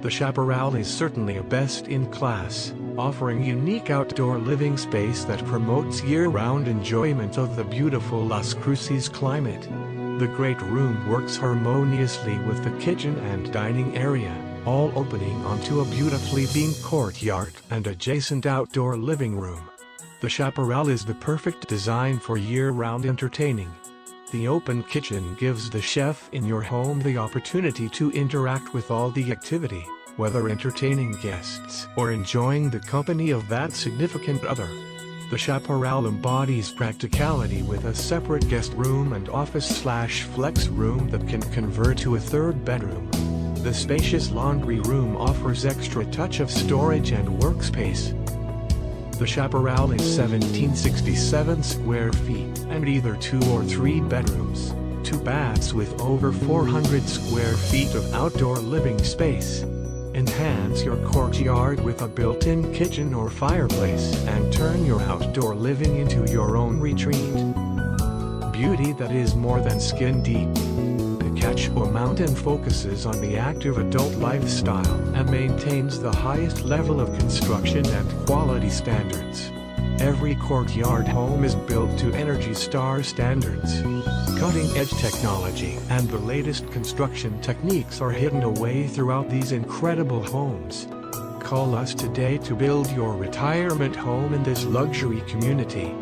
The Chaparral is certainly a best-in-class, offering unique outdoor living space that promotes year-round enjoyment of the beautiful Las Cruces climate. The great room works harmoniously with the kitchen and dining area, all opening onto a beautifully themed courtyard and adjacent outdoor living room. The Chaparral is the perfect design for year-round entertaining. The open kitchen gives the chef in your home the opportunity to interact with all the activity, whether entertaining guests or enjoying the company of that significant other. The Chaparral embodies practicality with a separate guest room and office/flex room that can convert to a third bedroom. The spacious laundry room offers extra touch of storage and workspace. The Chaparral is 1767 square feet and either 2 or 3 bedrooms, 2 baths with over 400 square feet of outdoor living space. Enhance your courtyard with a built-in kitchen or fireplace and turn your outdoor living into your own retreat. Beauty that is more than skin deep. Picacho Mountain focuses on the active adult lifestyle and maintains the highest level of construction and quality standards. Every courtyard home is built to Energy Star standards. Cutting-edge technology and the latest construction techniques are hidden away throughout these incredible homes. Call us today to build your retirement home in this luxury community.